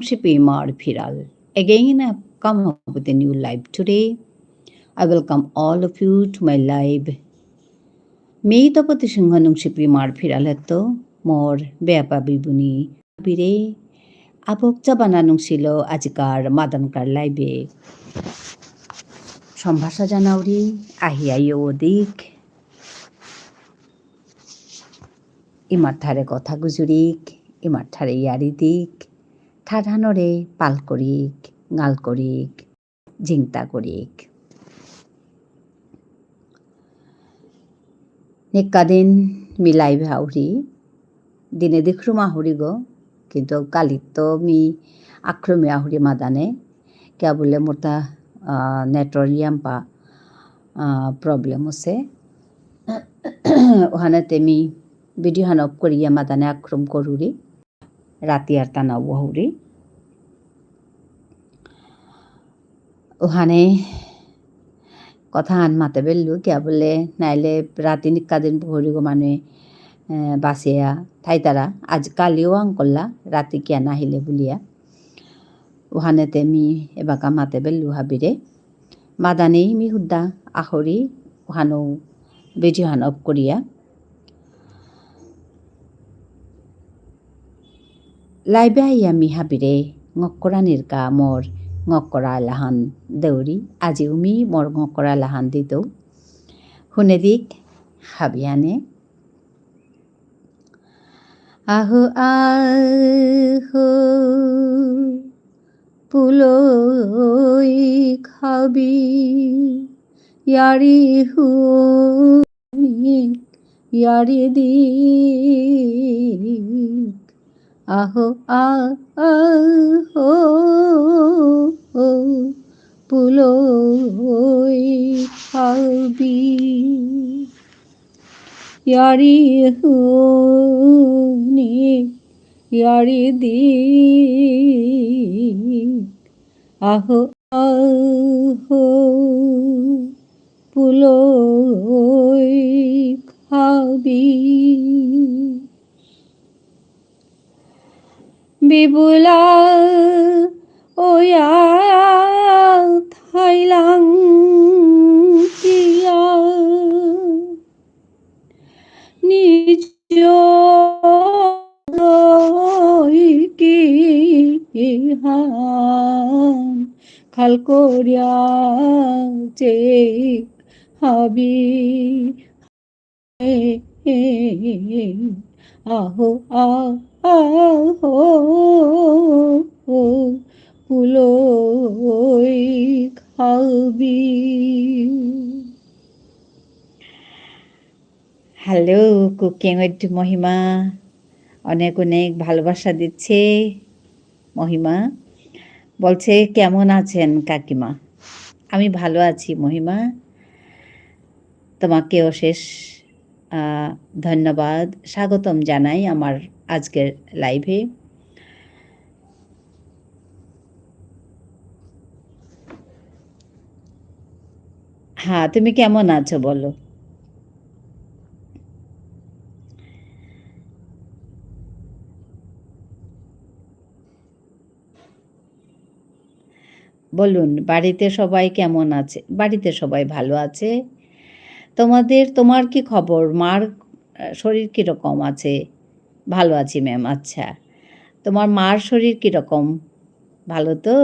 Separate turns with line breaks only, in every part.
Shipimar Phiral. Again, I've come up with a new live today. I welcome all of you to my live. May the Patishinganung Shipimar Phiraleto, more Beapa Bibuni, Bire, Abok Chabananung Silo, Ajikar, Madankar Laibe. সম্ভাষা জানাউরি আহিয়াইও ওদিক ইমার ঠারে কথা গুজুরিক ইমার ঠারে ইয়ারি দিক ঠাঠানরে পাল করিক গাল করিক জিংতা করিক নিকাদিন মিলাই ভাউরি দিনে দিখরুম আহুরি গো কিন্তু কালিত তো me আক্রমে আহুরি মাদানে কে বলে মোরতা নেট্রোলিয়াম পা প্রবলেম আছে ওখানে তেমি ভিডিও হান অফ করিয়া মাদানে আক্রম করুরি রাতি আর টানা বহুরি ওখানে কথা আন মাতে বেললু কে বলে নাইলে রাতি নিকাদিন বহুরি গো মানে বাসিয়া ঠাইতারা আজ কালিও আং করলা রাতি কিয়া নাহিলে বলিয়া ওখানে তেমি এবাকা মাতে বেললু হাবিরে মাদানেই মি হুদ্দা আখরি ওখানো ভিডিও হান অফ করিয়া লাইবে আইয়া me হাবিরে ngokkoranir ka mor ngokkora lahan deuri আজি umi mor ngokkora lahan dito hunedik habiane aho aho puloi khabi yari hu yari di আহো আহো পুলই খাবি ইয়ারি হুনি ইয়ারি দি আহো আহো পুলই খাবি বিবুলা ওয়া থাইলাং কিয়া নিজ কি হান খাল করিয়া চে হাবি আহো আহো পুলই খাবি হ্যালো কুকিং উইথ মহিমা অনেক অনেক ভালোবাসা দিচ্ছে মহিমা বলছে কেমন আছেন কাকিমা আমি ভালো আছি মহিমা তোমাকে অশেষ ধন্যবাদ স্বাগতম জানাই আমার আজকের লাইভে হ্যাঁ তুমি কেমন আছো বলো বলুন বাড়িতে সবাই কেমন আছে বাড়িতে সবাই ভালো আছে তোমার কি খবর মার শরীর কীরকম আছে ভালো আছি ম্যাম আচ্ছা তোমার মার শরীর কীরকম ভালো তো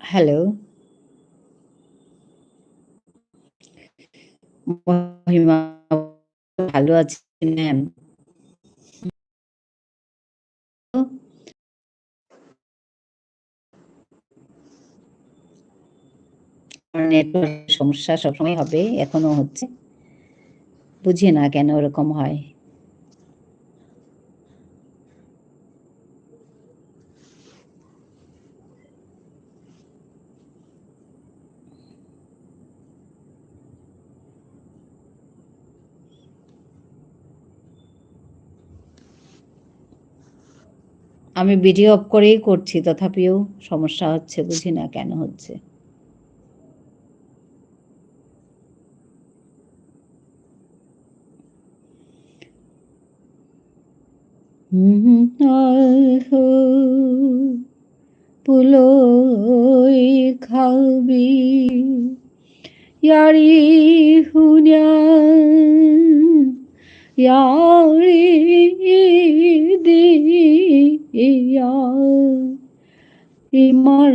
হ্যালো মহিমা ভালো আছি ম্যাম নেটওয়ার্ক সমস্যা সবসময় হবে এখনো হচ্ছে বুঝি না কেন এরকম হয় আমি ভিডিও অফ করেই করছি, তথাপিও সমস্যা হচ্ছে, বুঝি না কেন হচ্ছে। পুলই খাবি ইয়ারি হুনিয়া ইয়ারি দিয়া ইমার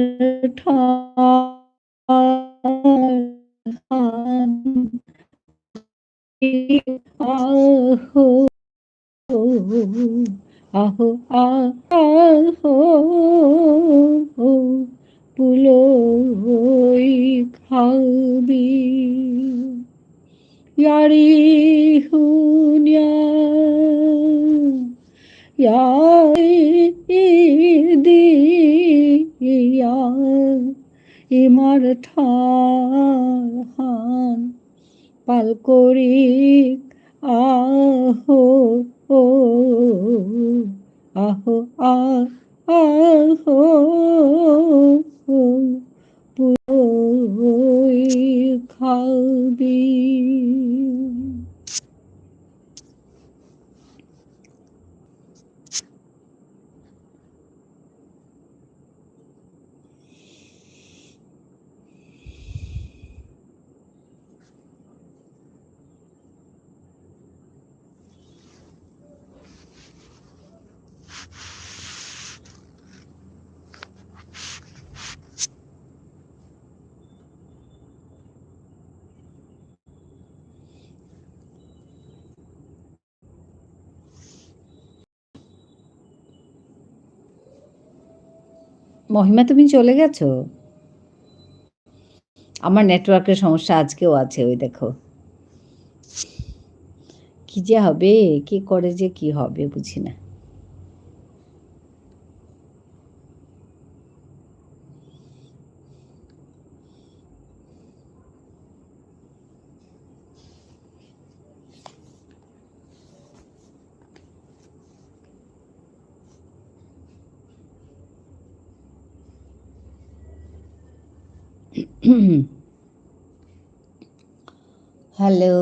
আহো আহো আহো পুলই খাবি ইয়ারি হুনিয়া ইয়ারি দিয়া ইমার ঠান পাল করি আহো আহো আহো পুলই খাবি। মহিমা, তুমি চলে গেছো? আমার নেটওয়ার্কের সমস্যা আজকেও আছে, ওই দেখো। কি যে হবে, কি করে যে কি হবে বুঝি না। হ্যালো।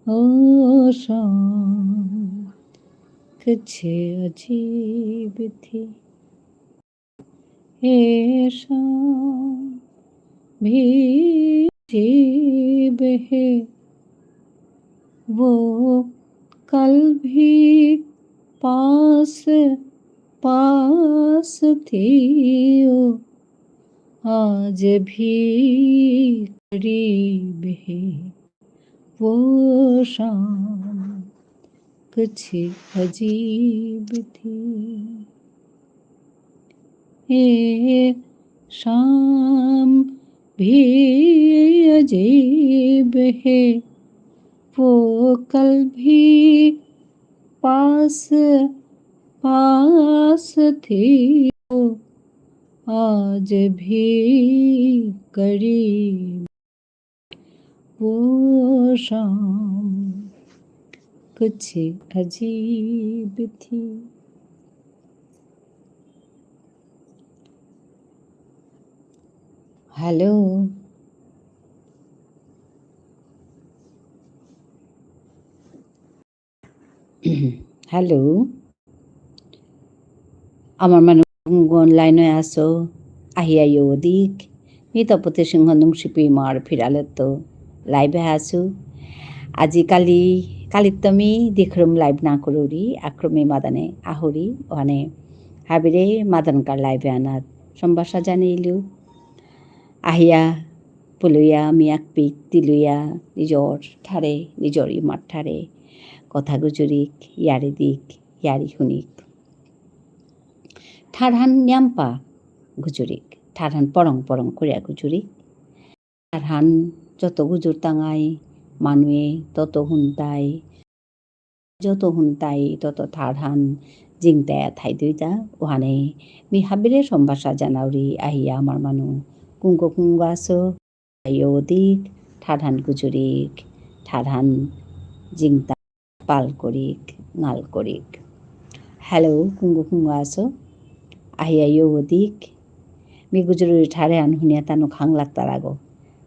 ओ शाम कुछ अजीब थी ये शाम भी अजीब है वो कल भी पास पास थी वो आज भी करीब है वो शाम कुछ अजीब थी ये शाम भी अजीब है वो कल भी पास पास थी वो आज भी करीब वो शाम कुछ अजीब थी। हेलो। हेलो। আমার মানুষ লাইনে আসো আহি আইও দিক মিতপতি সিংহ নুংসিপি মার ফিরালেতো লাইভে আসু আজি কালিতমি দেখরম লাইভ না করুরি আক্রমে মাদানে আহরি ওখানে হাবিরে মাদানকার লাইভে আনাত সম্বাসা জানিলু আহিয়া পুলুয়া মিয়াক পিক দিলুয়া নিজর ঠারে নিজর ইমার ঠারে কথা গুজুরিক ইয়ারি দিক ইয়ারি শুনিক ঠারহান ন্যাম্পা গুজুরিক ঠারহান পরং পরং করিয়া গুজুরিক ঠারহান যত গুজুর তাঙাই মানুয়ে তত হুনতাই তত ঠারহান জিংতায়া থাই দুইটা ওহানে মি হাবিরে সম্ভাষা জানাউরি আহিয়া আমার মানু 궁고궁과수 요딕 타단구주릭 타단 징따 빨꼬릭 날꼬릭 Hello 궁고궁과수 아야 요딕 미구주를 잘해안 후냐 따노 강락따라고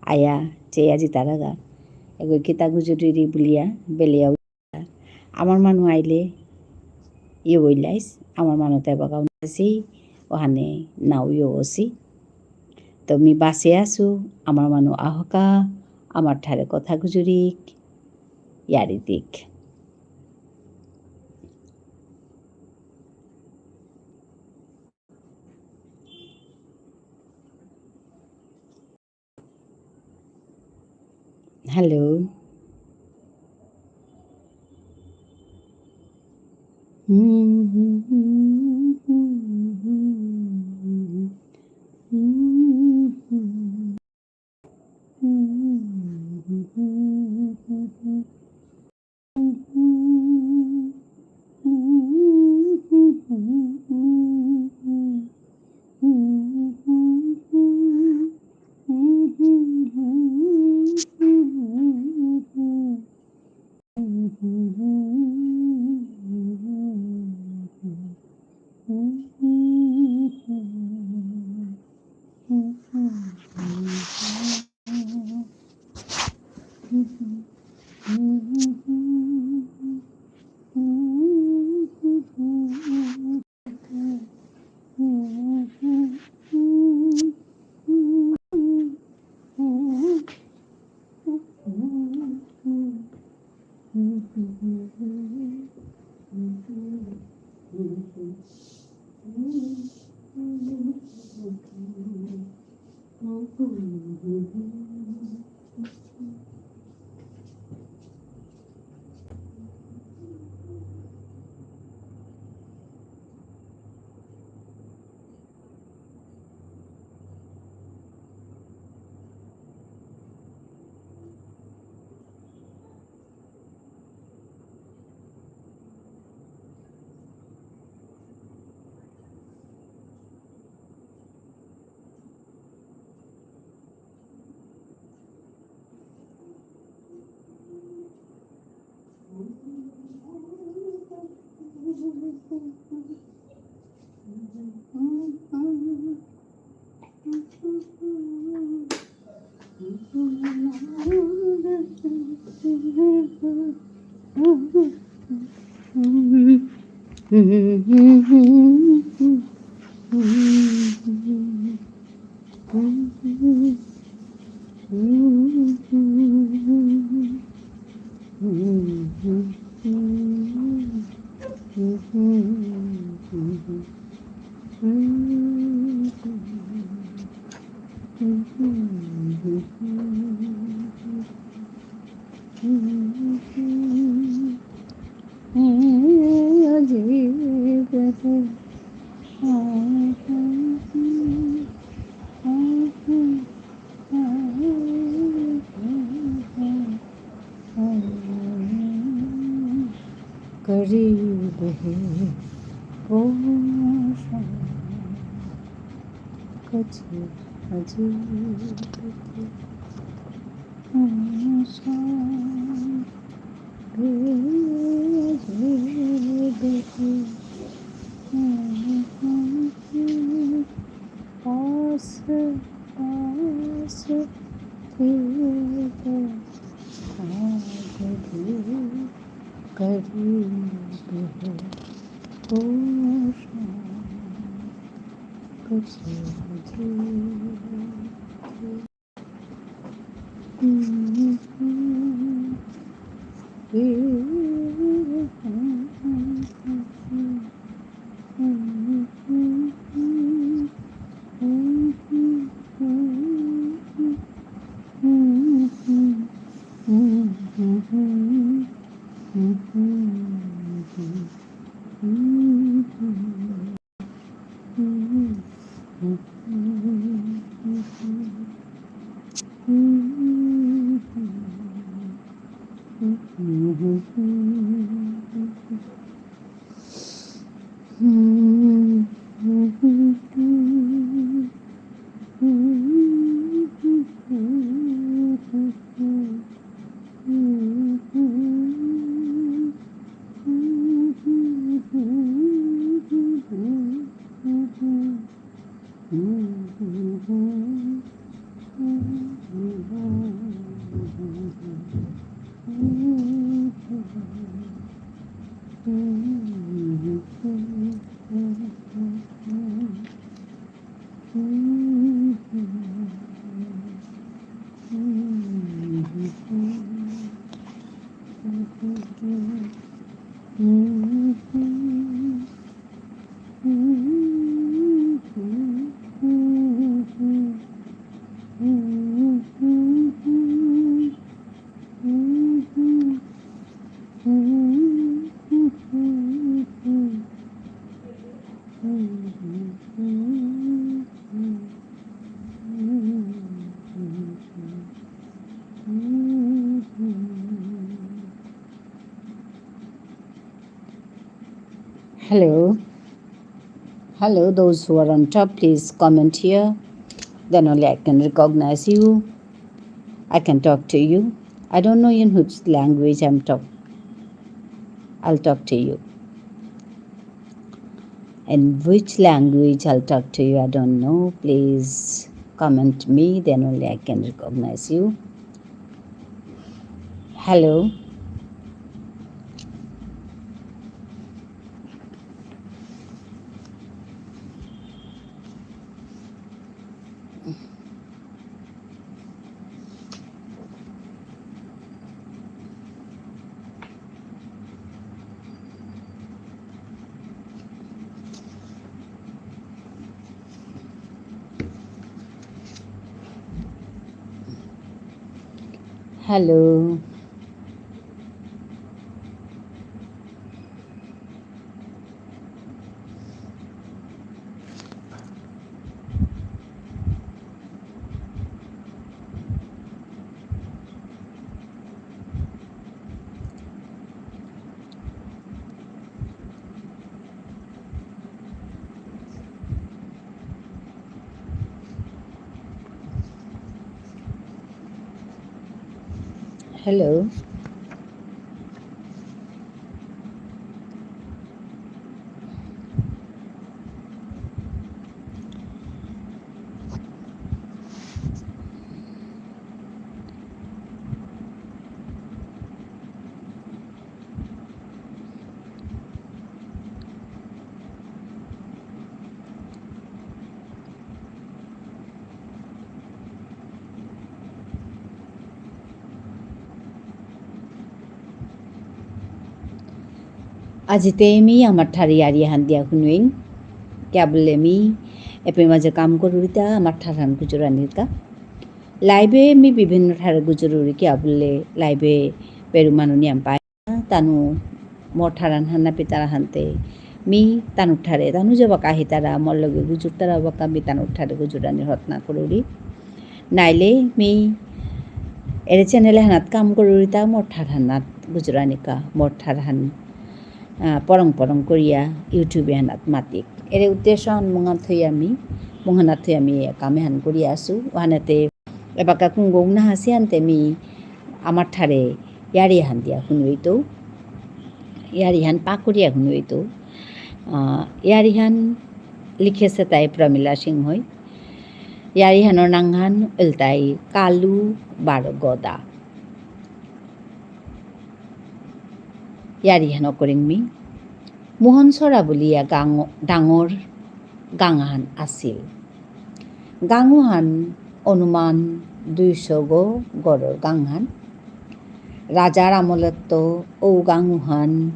아야 제야지 따라가 এগো কিতা গুজুরিরি বুলিয়া বেলিয়া আমার মানু আইলে ইয়ে বইলাইস আমার মানুতে বাগাও নাছি ওখানে নাও ইয়ে ওসি তো মি বাসে আসু আমার মানু আহকা আমার ঠারে কথা গুজুরিক ইয়ারি দিক হ্যালো करीब है वो कुछ अजीब पास पास करीब है वो कुछ Hello. Hello, those who are on top, please comment here. Then only I can recognize you. I can talk to you. I don't know in which language I'll talk to you. In which language I'll talk to you, I don't know. Please comment me, then only I can recognize you. Hello. Hello. Hello. Ajite mi amar thari ari handia kunuing. Kya bolle mi epe maje kam korurita amar tharan gujuranirka. Live mi bibhinno thare gujururi kya bolle live peru manuni ampai tanu mor tharan hanna pitara hante mi tanu thare tanu jaba kahitara molloge gujurtara baka mi tanu thare gujurani hotna koruri. Naile mi ere channel hanat kam korurita mor thar hanat gujuranika mor thar han porong korea YouTube hanat matik ere uddesho mungan thoi ami kame han koria asu wanate ebaka kungong na hasiante mi amar thare yari han dia hunuito yari han pakuria hunuito yari han likhese tai Pramila Singh hoi yari hanor nanghan ultai kalu baro goda yari hano koringmi Mohan Sora bulia dangor gangahan asil ganguhan অনুমান 200 go goror ganghan rajar amoletto o ganguhan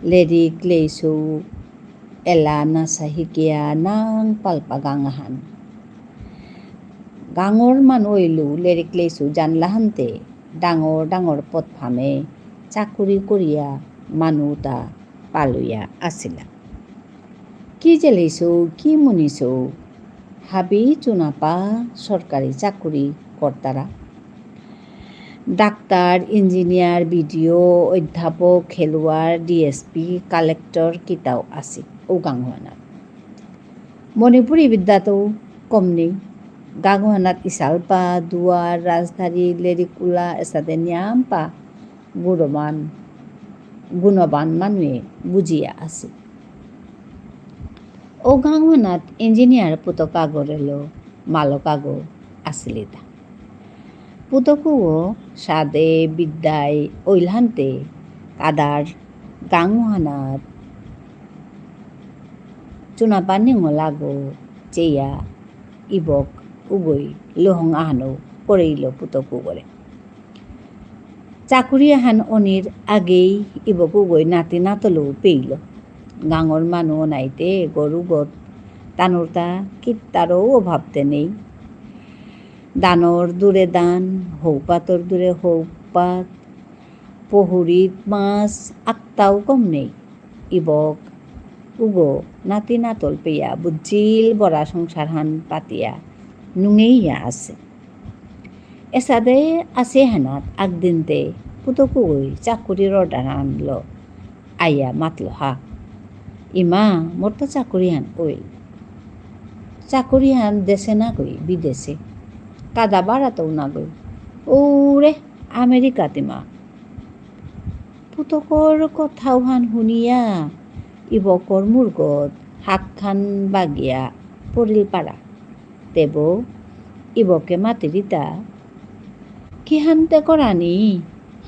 lady kleisu elana sahikia nang palpa gangahan gangor man oilu lady kleisu janlahante dangor pot phame chakuri koria manuta paluya asila ki jeleisu ki munisu হাবি চুনাপা সরকারি চাকুরি কর্তারা doctor engineer BDO অধ্যাপক খেলোয়াড় DSP collector কিতাও আছে ও গাঙ্গুহানাত মণিপুরী বিদ্যাতেও কম নেই গাঙ্গুহানাত ইসালপা দুয়ার রাজধানী লেরিকুলা এসাদে নিয়ামপা গুণবান মানুয়ে বুঝিয়া আছে ও গাঙ্গুহানাত ইঞ্জিনিয়ার পুতকাগরেলো মালকাগো আছিলিতা পুতকুও সাদে বিদ্যায় ঐলহান্তে কাদার গাঙুহানাত চুনাপানি লাগো চেয়া ইবক উগই লোহং আহানো করেইল পুতকু করে চাকুরি আহান অনির আগেই ইবক উগই নাতি নাতলো পেইল গাঙর মানু নাইতে গরু গত তানুরতা কিত্তারও অভাবতে নেই দানর দূরে দান হৌপাতর দূরে হৌপাত পহুরিত মাছ আক্তাও কম নেই ইবক উগো নাতি নাতল পেয়া বুজ্জিল বড়া সংসার হান পাতিয়া নুঙেইয়া আছে এসাদে আছে হানাত আগদিনতে পুতকুই চাকুরির অর্ডার আনল আইয়া মাতল হা ইমা মোর তো চাকুরি হান ওই চাকুরি হান দেশে না গই বিদেশে কাদা বাড়াতেও না গই ওরে আমেরিকাতে মা পুতকর কথাও হান শুনিয়া ইবকর মুরগত হাক খান বাগিয়া পড়িল পাড়া দেব ইবকে মাতিরিতা কি হানতে করানি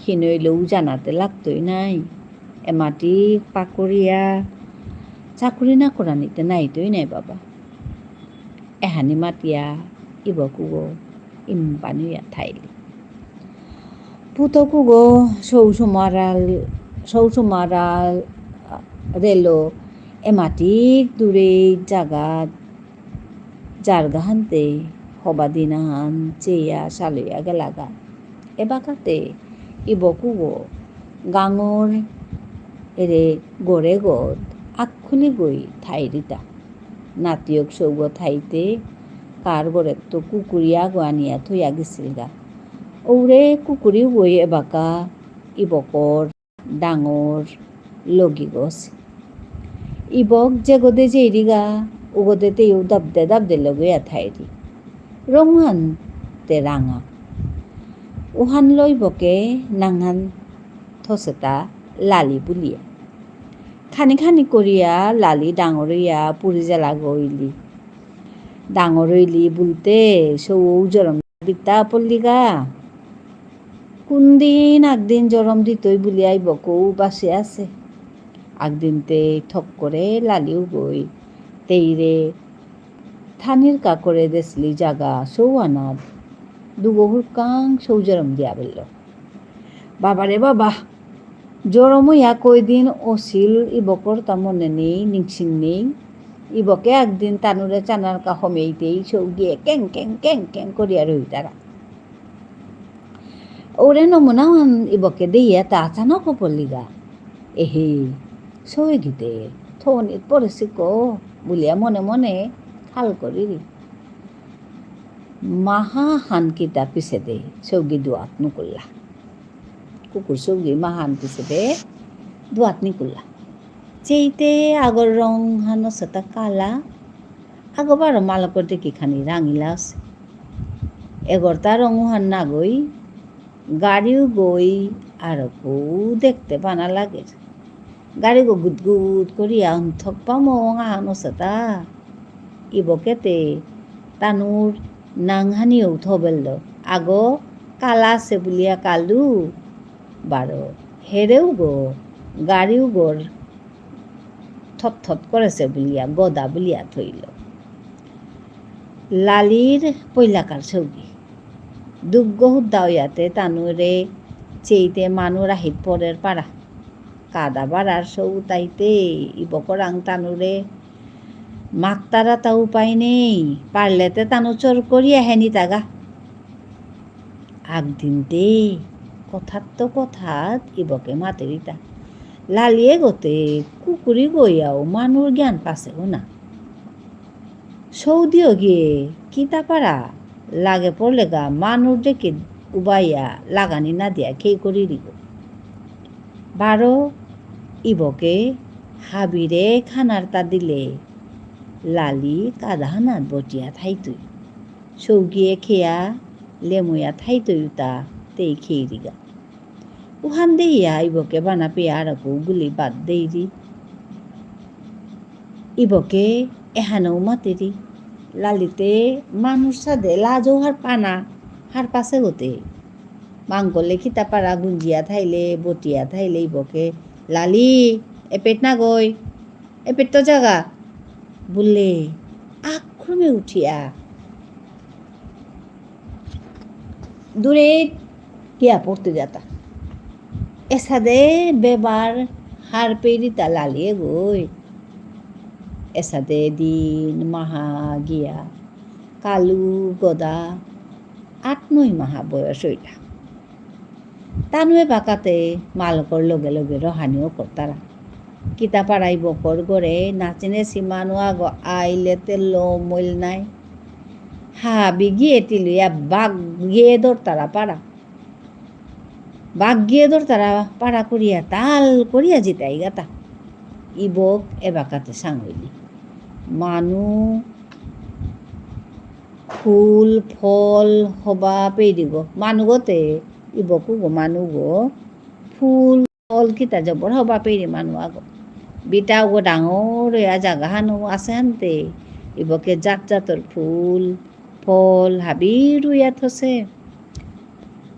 হিনইলেও জানাতে লাগতই নাই এমাটি পাকড়িয়া চাকুরি না করানিতে নাইতই নাই বাবা এহানি মাতিয়া ইবকুগো ইম্পানুয়া থাইলি পুতকুগো সৌসুমারাল রেলো এমাটিক দূরে জাগাত জারগাহান্তে হবাদিনাহান চেয়া সালইয়া গেলাগা এবাকাতে ইবকুগো গাঙর এরে গড়ে গদ আক্ষুলি গই থাইরিতা নাতিয়ক সৌগ থাইতে কার গড়ে তো কুকুরিয়া গোয়ানিয়া থইয়া গেছিল গা ওরে কুকুরিও গই এবাকা ইবকর ডাঙর লগি গছ ইবক যে গদে যেরিগা উগদেতে ইউ দাবদে লগইয়া থাইরি রঙহান তে রাঙা উহান লই বকে নাঙান থসেতা লালি বুলিয়া খানি খানি করিয়া লালি ডাঙরইয়া পুরি জেলা গইলি ডাঙরইলি বলতে সৌ জরম বিতা পল্লিগা কোনদিন আগদিন জরম দিতই বুলিয়াই বকৌ বাসে আছে আগদিনতে ঠক করে লালিও গই তেইরে থানির কাকরে দেশলি জাগা সৌ আনার দুগহুর কাং সৌ জরম দিয়া বলল বাবারে বাবা জরমইয়া কয়দিন অছিল ইবকর তা মনে নেই নিংসিং নেই ইবকে একদিন তানুরে চানার কা হমেইতেই সৌ গিয়ে ক্যাং ক্যাং ক্যাং ক্যাং করিয়া রই তারা ওরে নমুনা ইবকে দিয়া তা আচানক পল্লিগা এহে সই গিতে থনিত পড়েছি কো বলিয়া মনে মনে খাল করি মাহা হান কিতা পিছে দে সৌগি দুয়াত নুকুল্লা কুকুর সৌগি মাহান পিছে দে দুয়াত নিকুল্লা চেইতে আগর রং হানো সেটা কালা আগবার মালকর দেখি খানি রাঙিলা আছে এগরতা রঙ হান না গই গাড়িও গই আর কৌ দেখতে পানা লাগে গাড়ি গো গুদ গুদ করিয়া অন্থক পামো হানো সেটা ইবকেতে তানুর নাংহানিও থবেল আগো কালা আছে বুলিয়া কালু বারো হেরেও গো গাড়িও গোর থত করেছে বুলিয়া গদা বুলিয়া থইল লালির পৈলাকার ছবি দুগ্গহুদ দাওয়াতে তানুরে চেইতে মানুর আহিত পরের পাড়া কাদা বাড়ার সৌ তাইতে ইবকর আং তানুরে মাকতারা তা উপায় নেই পারলেতে তানু চোর করিয়া হেনি তাগা আগদিনতে কথাত তো কথাত ইবকে মাতেরিতা লালিয়ে গতে কুকুরি গইয়াও মানুর জ্ঞান পাছেও না সৌদিও গিয়ে কিতা পারা লাগে পড়লে গা মানুর ডেকে উবাইয়া লাগানি না দিয়া খেয়ে করি দিব বারো ইবকে হাবিরে খানার তা দিলে লালি কাদাহানাত বটিয়া থাইতুই সৌগিয়ে খেয়া লেমুয়া থাইতুই তা তেই খেয়ে দিগা উহান দেইয়া ইবকে বানা পেয়ে আরকু গুলি বাদ দেইরি ইবকে এহানও মাতেরি লালিতে মানুষ সাদে লাজও হার পানা হার পাশে হতে মাংকলে খিতা পাড়া গুঞ্জিয়া থাইলে বটিয়া থাইলে ইবকে লালি এপেট না গই এপেট তো জাগা বললে আক্রমে উঠিয়া দূরে গিয়া পড়তে যাতা এসাদে বেবার হার পেরিতা লালিয়ে গই এসাদে দিন মাহা গিয়া কালু গদা 8-9 মাহা বয়স হইলা তানুয়ে বাকাতে মালকর লগে লগে রহানিও করতারা কিতা পাড়াই বকর গড়ে নাচিনে সীমানো আগ আইলেতে লো মইল নাই হাবি গিয়ে তিলুয়া বাঘ গিয়ে দরতারা পাড়া বাঘ গিয়ে দরতারা পাড়া করিয়া তাল করিয়া জিতাই গাতা ইবক এবাকাতে সাংইলি মানু ফুল ফল হবা পেরি গো মানু গতে ইবকু গো মানু গো ফুল ফল কিতা জবর হবা পেরি মানু আগো বিটা গো ডাঙর জাগা হানো আছে হানতে ইবকে জাত জাতর ফুল ফল হাবি রুইয়া থসে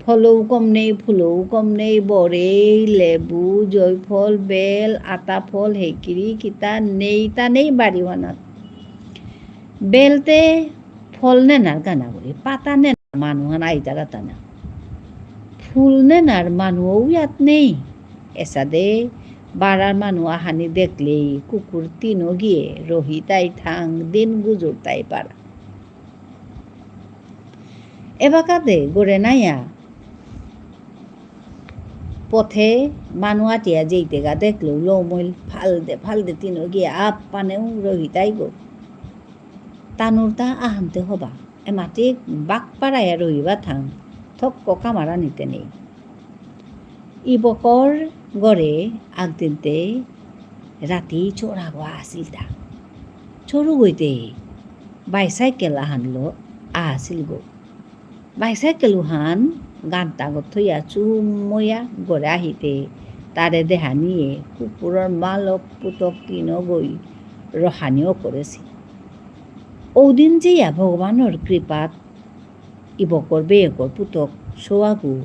ফলও কম নেই ফুলও কম নেই বরেই লেবু জয়ফল বেল আতা ফল হেকিরি কিতা নেই তা নেই বাড়িওয়ানা বেলতে ফল নেনার গানা বলি পাতা নেনার মানুহান আইতা গাতা না ফুল নেনার মানুষও ইয়াত নেই এসাদে বাড়ার মানুষ আহানি দেখলেই কুকুর তিনও গিয়ে রহি তাই ঠাং দিন গুজুর তাই পাড়া এবাকাতে গড়ে নাইয়া পথে মানুষ আটিয়া যেইতে গা দেখলো লৌমইল ফালদে তিনও গিয়ে আপ পানেও রহি তাই গো তানুর তা আহান্তে হবা এ মাটি বাক পাড়াইয়া রহিবা থাং থক্ক কামারা নিতে নেই ইবকর গড়ে আগদিনতে রাতি চোরা গোয়া আসিল তা চোরু গইতে বাইসাইকেল আহানলো আসিল গো বাইসাইকেল হান গানটা গথইয়া চুমইয়া গড়ে আহিতে তারে দেহা নিয়ে কুকুরের মালক পুতক কিন গই রহানিও করেছি ওদিন যেয়া ভগবানের কৃপাত ইবকর বেয়কর পুতক সোয়াগু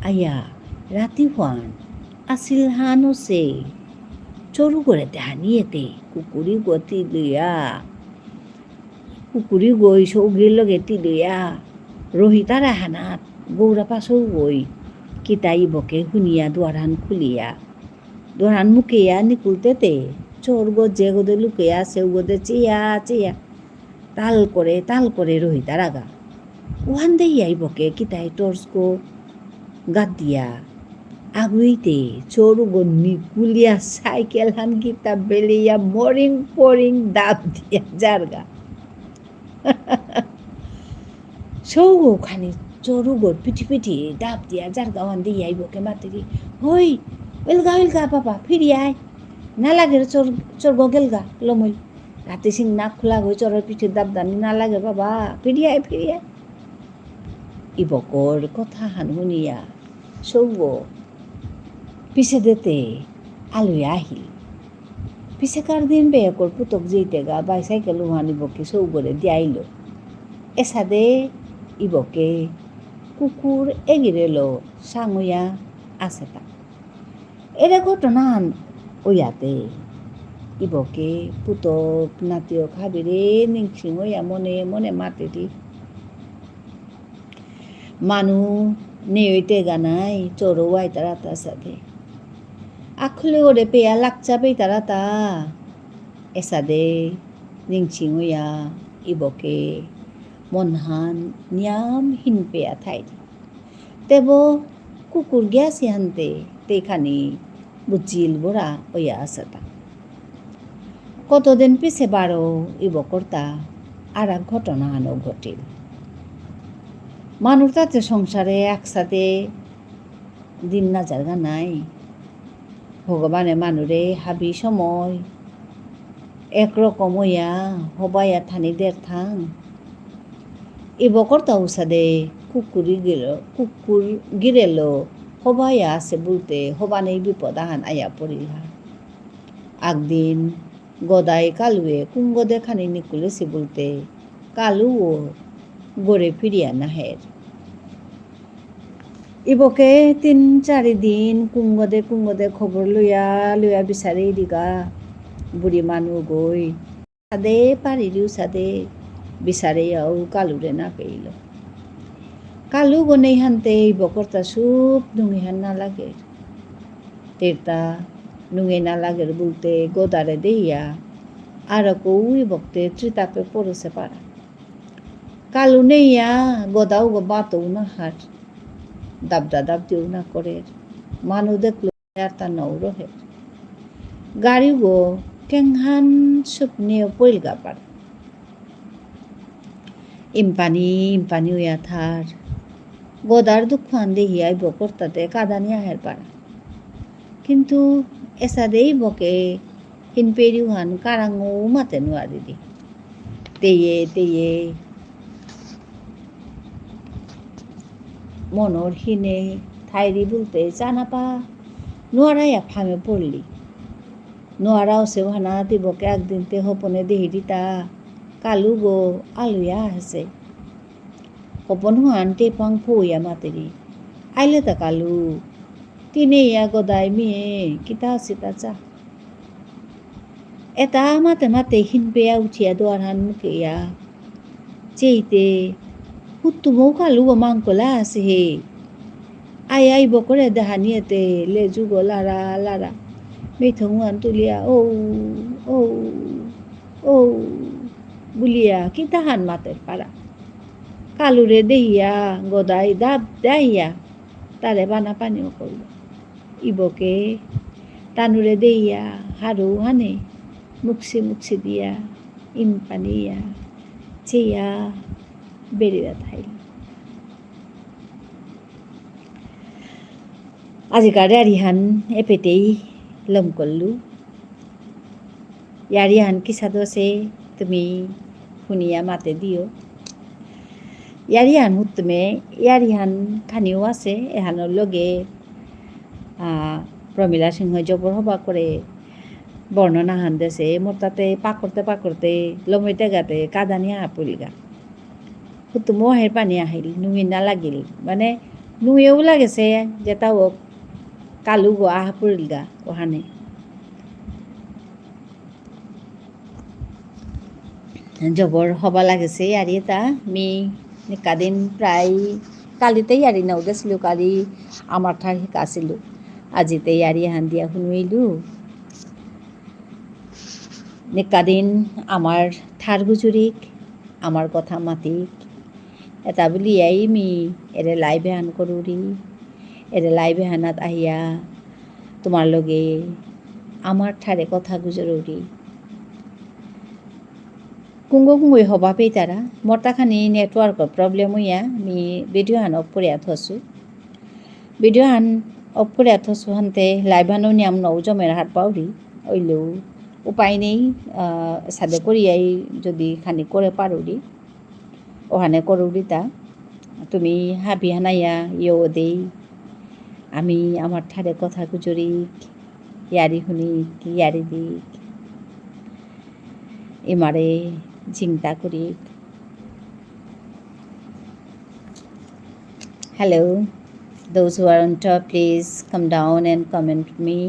আয়া রাতি হান আসিল হানো সে চরু করে দেহা নিয়েতে কুকুরি গতি লইয়া কুকুরি গই সৌগির লগে লইয়া রহিতার হানাত গৌরা পাশও গই কিতা ইবকে শুনিয়া দুয়ারান খুলিয়া দুয়ারান মুখিয়া নিকুলতেতে চোর গজে গদে লুকিয়া সেও গদে চেয়া চেয়া তাল করে রহিতার আগা ওহান দেইয়া ইবকে কিতাই টর্চকো গাত দিয়া আগুইতে চোর গো নিকুলিয়া সাইকেল হান কিতা বেলিয়া মরিং দাব দিয়া জারগা সৌগো খানি চোরুগোর পিঠি ডাব দিয়া জারগা ওহান দিয়া ইবকে মাতিরি হই ওইলগা বাবা ফিরি আয় না লাগে চোর গো গেলগা লমইল রাতে সিং নাক খোলা গই চোরের পিঠে দাবদানি না লাগে বাবা ফিরি আয় ইবকর কথা হান শুনিয়া সৌগ পিছে দেতে আলুয়া আহিল পিছেকার দিন বেয়কর পুতক যেইতে গা বাইসাইকেল উহান ইবকে সৌগরে দিয়াইল এসাদে ইবকে কুকুর এগিরেলো সাঙুয়া আছে তা এরা ঘটনা ওয়াতে ইবকে পুতক নাতিও খাবিরে নিংসিঙইয়া মনে মনে মাতেটি মানু নেইতে গানাই চোরো আই তারা তার সাথে আখলে ওরে পেয়া লাকচা পেই তারা তা এসাদে নিংসিঙইয়া ইবকে মনহান নিয়াম হিন পেয়া থাই তেব কুকুর গিয়াছি হানতে তেখানি বুঝিল বোরা ওয়া আসতা কতদিন পিছে বারো ইবকর্তা আর এক ঘটনা আনো ঘটিল মানুষ তাতে সংসারে একসাথে দিন না জায়গা নাই ভগবানে মানুরে হাবি সময় একরকম হইয়া হবাইয়া থানি দের থাং ইবকর্তা উসাদে কুকুর গিরেল হবাইয়া আছে বলতে হবানেই বিপদ আহান আয়া পড়িলা একদিন গদাই কালুয়ে কুঙ্গদে খানি নিকুলেছি বলতে কালুও গড়ে ফিরিয়া নাহের ইবকে 3-4 দিন কুঙ্গদে খবর লইয়া বিচাৰি দিগা বুঢ়ী মানুহ গৈ সাদে পাৰিলিও সাদে বিচাৰিয়াও কালুৰে না পেইল কালু গনেই হানতে ইবকর্তা সুপ নুঙিহান না লাগে তেরতা নুঙে না লাগের বলতে গোদারে দেইয়া আর কৌ ইবকতে ত্রিতাপে পড়েছে পারা কালু নেইয়া গোদাও গো বাতও না হার দাবদা দিও না করে মানু দেখলো আর তা নৌ রহে গাড়ি গো কেংহান সুপনিও পইলগা পার ইম্পানি উয়া থার গোদার দুঃখান দেহিয়াই বকর্তাতে কাদানি আহের পারা কিন্তু এসাদেই বকে হিনপেরিউহান কারাঙ্গো মাতে নোয়ারি দি তেয়ে মনর হিনে থাইরি বলতে চানাপা নোয়ারাইয়া ফামে পড়লি নোয়ারাও সে ভানা দিবকে একদিন তে হপনে দেহি দিতা কালু গো আলুয়া আছে হপন হুয়ান টেপাং ফুয়া মাতেরি আইলে তা কালু তিনেইয়া গদাই মেয়ে কিতা সিতা চা এটা মাতে হিনপেয়া উঠিয়া দোয়ারহান মুখেয়া চেইতে হুত্তুমৌ কালু গো মাংকলা আছে হে আই বকরে দেহানিয়েতে লেজু গো লারা মেথংয়ান তুলিয়া ও বুলিয়া কি তাহান মাতের পারা কালুরে দেহিয়া গদাই দাব দেহিয়া তারে বানা পানিও করল ইবকে তানুরে দেইয়া হারু হানে মুখসি দিয়া ইম্পানিয়া চেয়া বেরিয়া থাইল আজিকার ইয়ারিহান এপেতেই লম করলু ইয়ারিহান কিসাদ আছে তুমি শুনিয়া মাতে দিও ইয়ারিহান হুত্তমে ইয়ারিহান খানিও আছে এহানোর লগে প্রমিলা সিংহ জবর হবা করে বর্ণনা হান দেছে মোর তাতে পাকড়তে লমইতে গাতে কাদানি আপুলগা হুতুমো হের পানি আহিল নুঙি না লাগিল মানে নুঙেও লাগেছে যেটাও কালু গো আহা পড়িলগা ওখানে জবর হবা লাগেছে আর এটা মি কাদিন প্রায় কালিতেই আরি নাও গেছিল কালি আমার ঠার শিকাছিল আজিতেই আরি হান দিয়া শুনুইলু নিকাদিন আমার ঠার গুজুরিক আমার কথা মাতিক এটা বুলিয়াই মি এরে লাইভে হান করুরি এরে লাইভে হানাত আহিয়া তোমার লগে আমার ঠারে কথা গুজরুরি কুঙ্গই হবা পেতারা মরতাখানি নেটওয়ার্কৰ প্রবলেম হইয়া মি ভিডিও হান অফ করিয়া থসু ভিডিও হান অফ করিয়া থসু হানতে লাইভ হানো নিয়াম নৌ জমের হাত পাউরি ওইলেও উপায় নেই সাদে করিয়াই যদি খানি করে পারুরি ওখানে করুরি তা তুমি হাবি হানাইয়া ইয়ে দেই আমি আমার ঠারে কথা গুজরি ইয়ারি শুনিক ইয়ারি দিক ইমারে চিন্তা করিক hello those who are on top please come down and comment me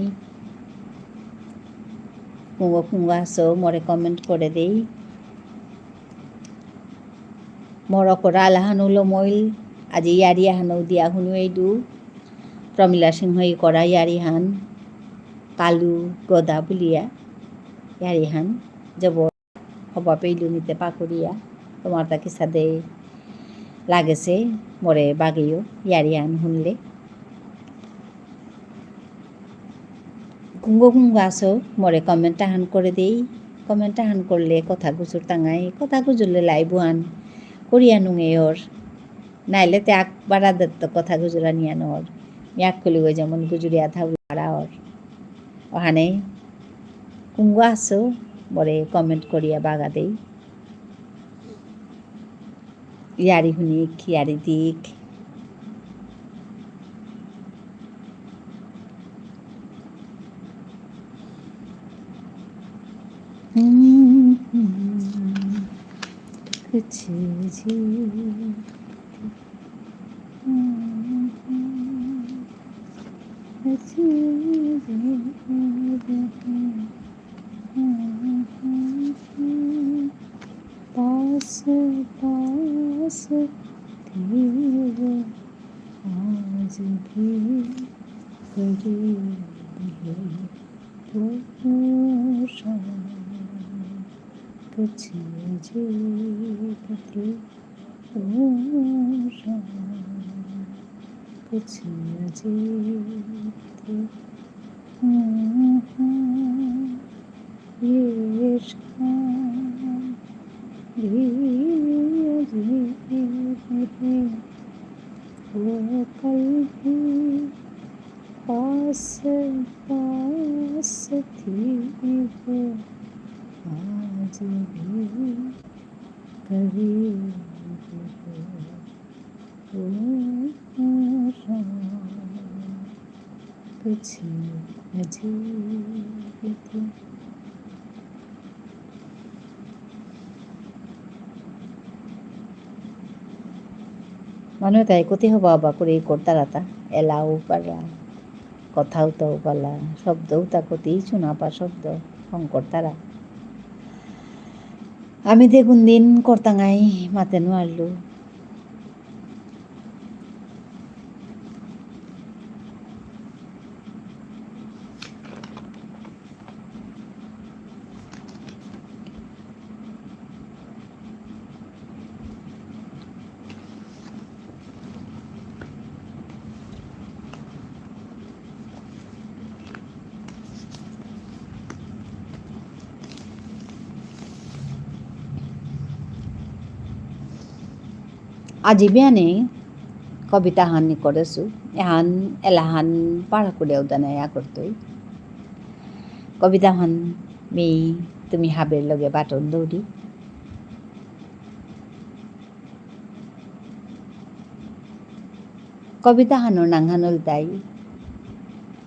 কুঙ্গা সো মরে কমেন্ট করে দেই মর করা আলাহানো লমইল আজি ইয়ারি হানো দিয়া শুনুই দু প্রমিলা সিংহই করা ইয়ারি হান কালু গদা বুলিয়া ইয়ারি হান যাব হবা পেইলু নিতে পাকুরিয়া তোমার তাকে সাদে লাগেছে মরে বাগেও ইয়ারি হান শুনলে কুঙ্গা আসো মরে কমেন্টটা হান করে দেই কমেন্টটা হান করলে কথা গুজুর টাঙাই কথা গুজুরলে লাইভ হান করিয়া নুঙে ওর নাইলে তে আক বাড়া দত্ত কথা গুজুরা নিয়া নর মিয়াক খুলি গই যেমন গুজুরিয়া থাউলা ওর ওখানে কুঙ্গা আসো মরে কমেন্ট করিয়া বাগা দেই ইয়ারি শুনিক ইয়ারি দিক कुछ जी पास पास थी वो आज भी करीब है तो शाम कुछ अजीब थी वो शाम कुछ अजीब थी ये शाम भी अजीब है वो कल भी पास पास थी वो आज भी करीब है वो शाम कुछ अजीब थी। মানুহ তাই কোথায় হবা বা করে করতারাতা এলাও পারা কথাও তো বলা শব্দও তা কোথায় শোনা পা শব্দ শঙ্কর তারা আমি দেখুন দিন করতাঙাই মাতে নোয়ারলু আজি বিয়ানে কবিতা হানি করেছো এহান এলাহান পাড়া করে উদানায় করতই কবিতা হান মেয়ে তুমি হাবের লগে বাটন দৌড়ি কবিতা হানোর নাংহানল তাই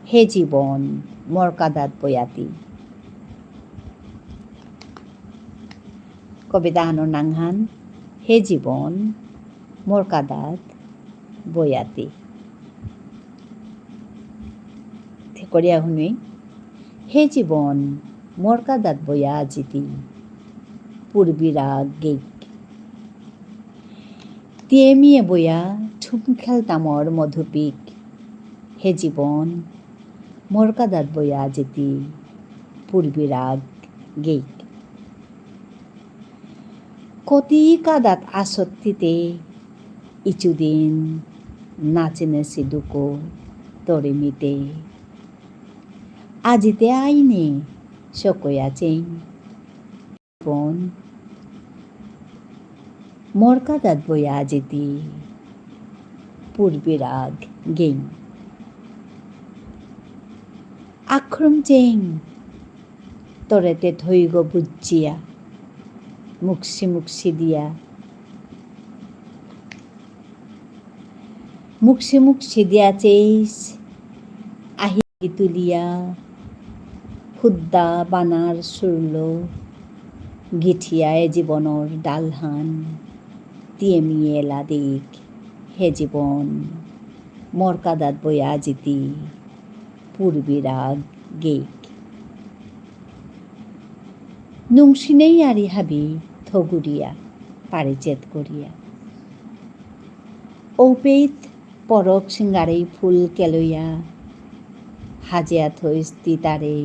হে জীবন মোর কাদাত বয়াতি কবিতা হানোর নাংহান হে জীবন মোর কাদাত বয়াতি করিয়া শুনি হে জীবন মোর কাদাত বয়া জিতি পূর্বীরা গেক তিয়েমিয়ে বয়া ঠুম খেলতামর মধুপিক হে জীবন মোর কাদাত বয়া জিতি পূর্বীরাগ গেক কতি কাদাত আসত্তিতে ইচুদিন নাচেনে সিদুকো তরিমিতে আজিতে আইনে সকয়াচেন ফোন মোর কাদাত বয়া যেতি পূর্বীরাগ গেম আক্রম চেং তরেতে ধৈগ বুজ্জিয়া মুক্সি মুক্সি দিয়া মুক্সি মুক্সি দিয়া চেইস আহি তুলিয়া খুদ্দা বানার সুরল গিঠিয়ায় জীবনর ডালহান তিয়েমিয়ে এলা দিক হে জীবন মোর কাদাত বয়া জিতি পূর্বীরাগ গেক নুংসিনেই আরি হাবি থগুরিয়া পারিচেত করিয়া ঔপেত পরক সিঙ্গারেই ফুল কেলইয়া হাজিয়া থইস তিতারে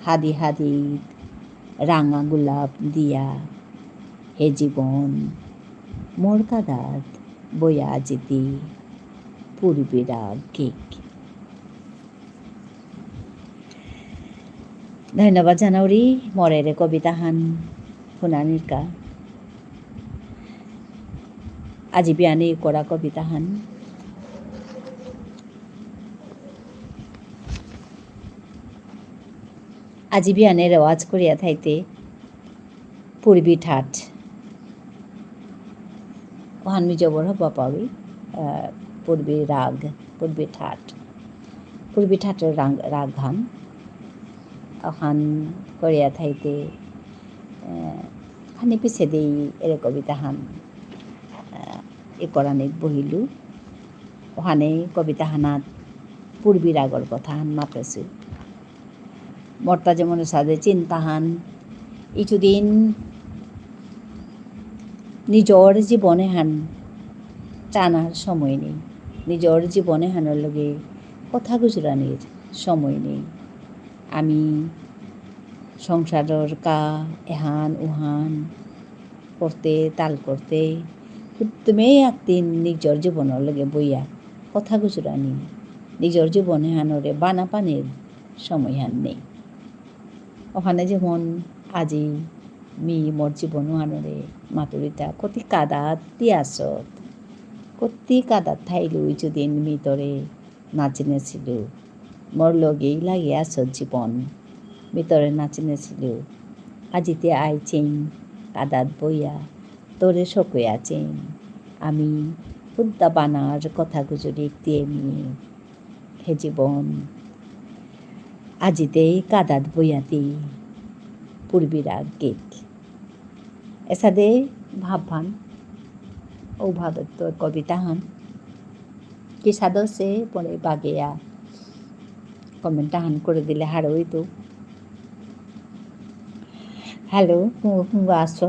হাদি হাদি রাঙা গোলাপ দিয়া হে জীবন মোর কাদাত বয়া জিতি পূর্বীরাগ গেক ধন্যবাদ জানাওরি মরেরে কবিতাহান শুনানিকা আজি বিয়ানি করা কবিতাহান আজি বিয়ানে রেওয়াজ করিয়া থাইতে পূর্বী ঠাট ওহান মি জবর হবা পাবি পূর্বী রাগ পূর্বী ঠাটের রাগ হান ওখান করিয়া থাইতে খানি পিছে দেই এরে কবিতা হান এ করানিত বহিলু ওখানে কবিতা হানাত পূৰ্বীৰ আগৰ কথাহান মাতেছোঁ মৰ্তা যেমনে সাদে চিন্তাহান ইছুদিন নিজৰ জীৱনে হান জানার সময় নেই নিজের জীবনে হানোর লগে কথা গুজরানির সময় নেই আমি সংসারের কা এহান উহান করতে তাল করতে তুমি একদিন নিজের জীবনের লগে বইয়া কথা গুজরানি নিজের জীবনে হানোরে বানা পানির সময় হান নেই ওখানে যেমন আজি মি মোর জীবন হানোরে মাতুরিতা কতি কাদাত দিয়াছত কতি কাদাত থাইলো ইছুদিন মিতরে নাচিনেছিল মোর লগেই লাগি আসত জীবন ভিতরে নাচিনেছিল আজিতে আইছেন কাদাত বইয়া তোরে শোকে আছেন আমি উদ্দা বানার কথা গুজরি তেমনি হে জীবন আজিতেই কাদাত বইয়াতি পূর্বীরা গেক এসাদে ভাবভান ও ভাদত্ত কবিতা হান কি সাদসে পরে বাগেয়া কমেন্টটা হান করে দিলে হার হইতো হ্যালো কুঙ্গ আসছো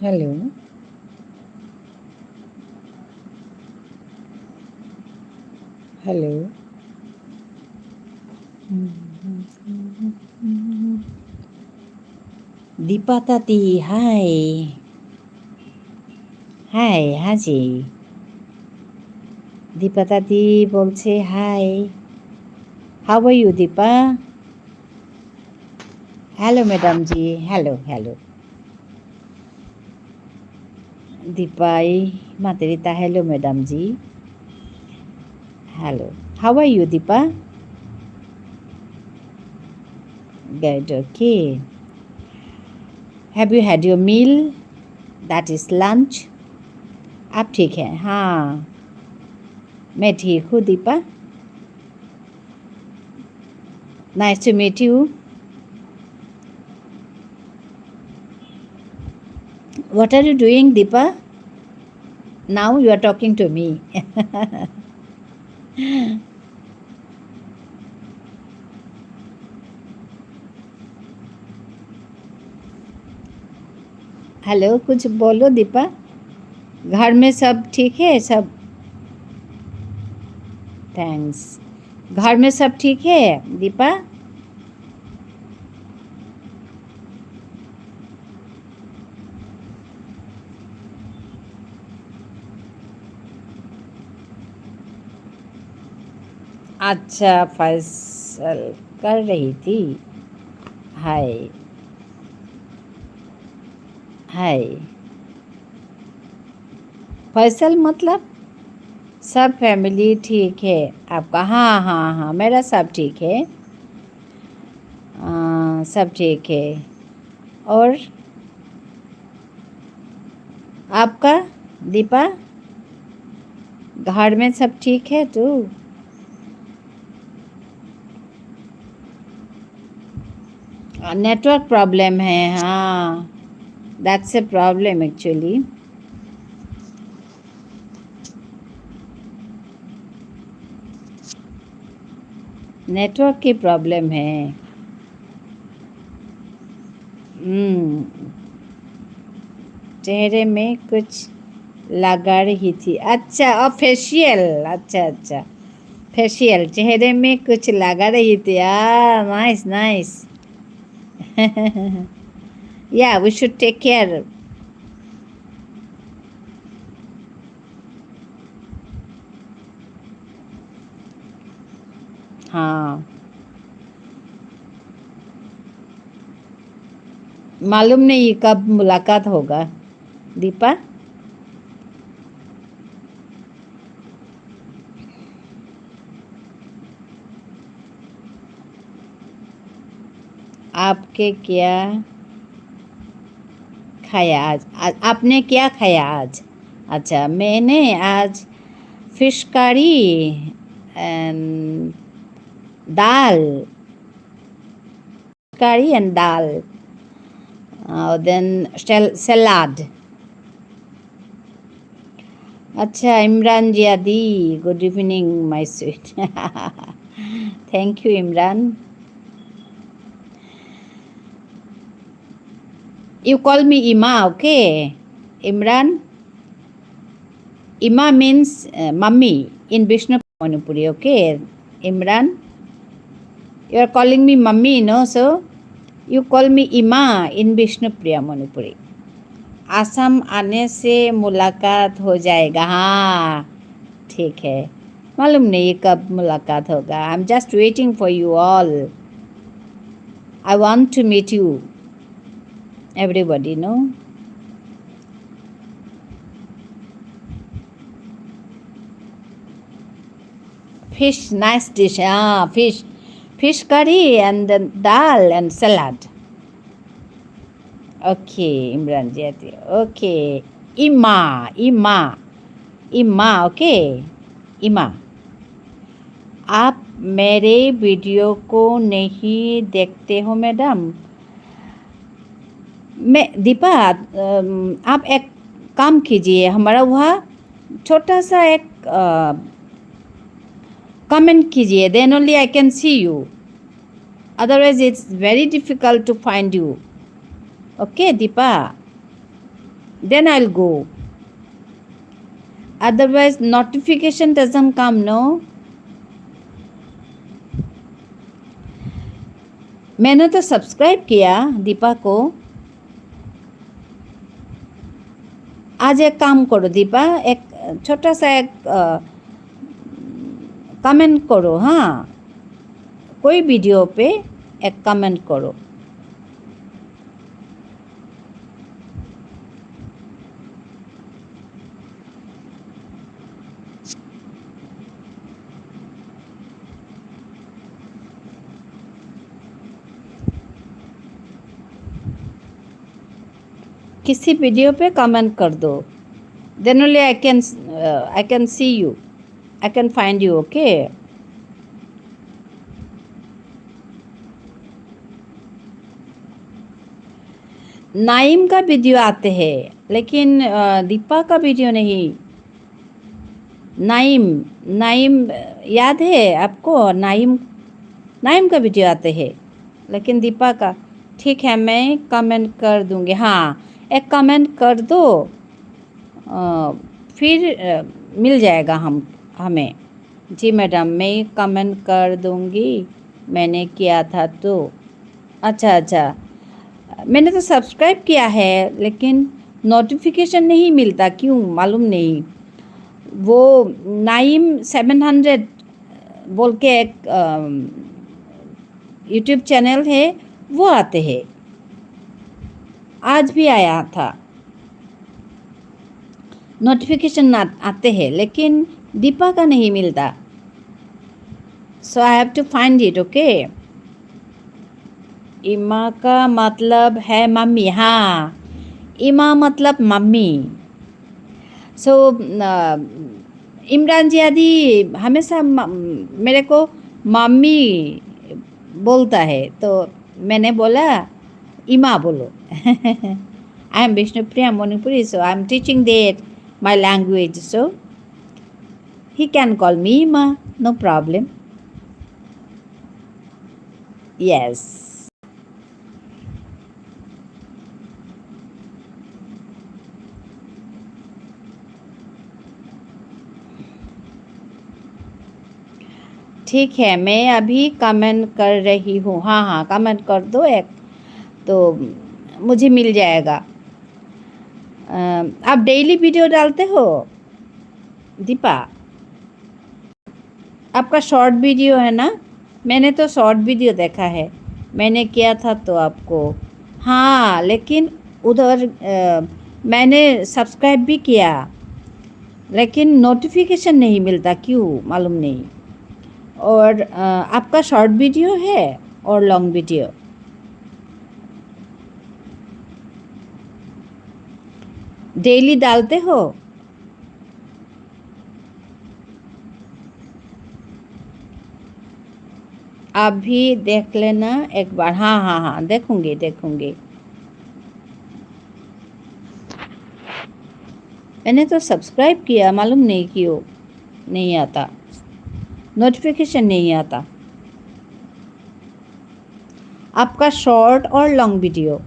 হ্যালো হ্যালো দীপা তাতি হাই হাই হাজি দীপা তাতি বলছে hi how are you Deepa hello madam ji hello hello দীপাই মাতেরিতা hello madam ji hello how are you Deepa good okay have you had your meal that is lunch आप ठीक है हाँ मैं ठीक हूँ Deepa nice to meet you what are you doing Deepa now you are talking to me hello कुछ बोलो दीपा घर में सब ठीक है सब थैंक्स घर में सब ठीक है दीपा अच्छा फैसल कर रही थी हाय हाय फैसल मतलब सब फैमिली ठीक है आपका हाँ हाँ हाँ मेरा सब ठीक है सब ठीक है और आपका दीपा घर में सब ठीक है तू नेटवर्क प्रॉब्लम है, हाँ, that's a problem actually. Network की प्रॉब्लम है। चेहरे में कुछ लगा रही थी, अच्छा, और फेशियल, अच्छा अच्छा, फेशियल, चेहरे में कुछ लगा रही थी, nice nice. Yeah, we should take care. हाँ, मालूम नहीं कब मुलाकात होगा दीपा। आपके क्या खाया आज आपने क्या खाया आज? अच्छा, मैंने आज फिश करी एंड दाल, करी एंड दाल, देन सलाद। अच्छा, इमरान जियादी, good evening my sweet. Thank you Imran. You call me Ima, okay? Imran? Ima means mummy in Vishnu Manipuri, okay? Imran? You are calling me mummy, no? So, you call me Ima in Vishnu Priya Manipuri. Assam आने से मुलाकात हो जाएगा, हाँ, ठीक है। मालूम नहीं कब मुलाकात होगा। I am just waiting for you all. I want to meet you everybody, no. Fish, nice dish. Fish curry and then dal and salad. Okay, Imran Jati. Okay, Ima, okay, Ima. आप मेरे video को नहीं देखते हो madam? मैं दीपा, आप एक काम कीजिए, हमारा वहाँ छोटा सा एक कमेंट कीजिए, then only I can see you, otherwise it's very difficult to find you. Okay Deepa, then I will go, otherwise notification doesn't come, no. मैंने तो सब्सक्राइब किया दीपा को। आज एक काम करो दीपा, एक छोटा सा एक कमेंट करो, हाँ, कोई वीडियो पे एक कमेंट करो। किसी वीडियो पे कमेंट कर दो, then only I can see you, I can find you, okay. Naim का वीडियो आते हैं, लेकिन दीपा का वीडियो नहीं। नाइम याद है आपको? नाइम का वीडियो आते हैं, लेकिन दीपा का, ठीक है, मैं कमेंट कर दूंगी। हाँ, एक कमेंट कर दो, फिर मिल जाएगा हमें। जी मैडम, मैं कमेंट कर दूंगी, मैंने किया था तो। अच्छा अच्छा, मैंने तो सब्सक्राइब किया है, लेकिन नोटिफिकेशन नहीं मिलता, क्यों मालूम नहीं। वो नाइम 700 बोल के एक यूट्यूब चैनल है, वो आते हैं, आज भी आया था, नोटिफिकेशन आते हैं, लेकिन दीपा का नहीं मिलता। So I have to find it, okay. इमा का मतलब है मम्मी, हाँ, इमा मतलब मम्मी। सो इमरान जियादी हमेशा मेरे को मम्मी बोलता है, तो मैंने बोला इमा बोलो. I am Vishnupriya Monipuri, so I am teaching there my language. So he can call me Ima, no problem. Yes. ठीक है, मैं अभी कमेंट कर रही हूँ. हाँ हाँ, कमेंट कर दो एक, तो मुझे मिल जाएगा. आप डेली वीडियो डालते हो दीपा? आपका शॉर्ट वीडियो है ना? मैंने तो शॉर्ट वीडियो देखा है, मैंने किया था तो आपको. हाँ, लेकिन उधर मैंने सब्सक्राइब भी किया, लेकिन नोटिफिकेशन नहीं मिलता, क्यों मालूम नहीं. और आपका शॉर्ट वीडियो है और लॉन्ग वीडियो? डेली डालते हो? आप भी देख लेना एक बार. हाँ हाँ हाँ, देखूंगी देखूंगी. मैंने तो सब्सक्राइब किया, मालूम नहीं क्यों नहीं आता, नोटिफिकेशन नहीं आता. आपका शॉर्ट और लॉन्ग वीडियो?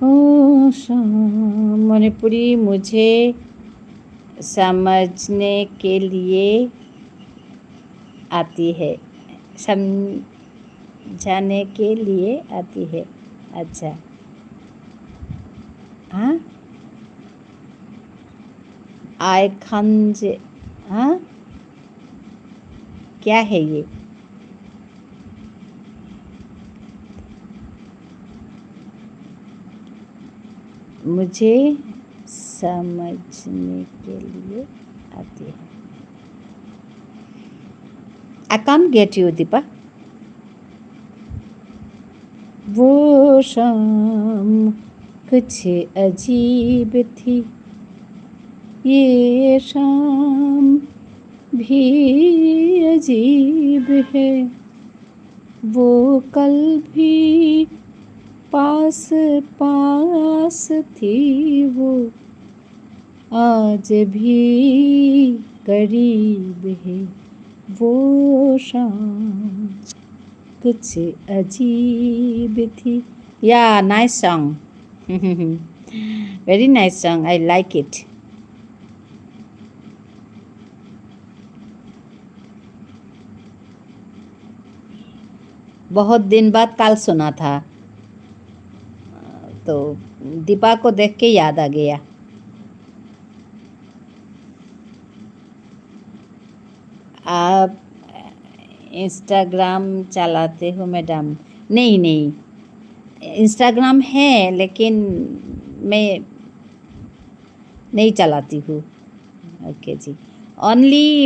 ओ शाम मणिपुरी मुझे समझने के लिए आती है, समझाने के लिए आती है. अच्छा, हाँ. आय खंज, हाँ, क्या है ये? मुझे समझने के लिए आती है. I can't get you, Deepa. वो शाम कुछ अजीब थी, ये शाम भी अजीब है. वो कल भी पास पास थी, वो आज भी करीब है. वो शाम कुछ अजीब थी. या nice song. Very nice song, I like it. बहुत दिन बाद कल सुना था, तो दीपा को देख के याद आ गया. आप इंस्टाग्राम चलाते हो मैडम? नहीं नहीं, इंस्टाग्राम है लेकिन मैं नहीं चलाती हूँ. ओके जी, ओनली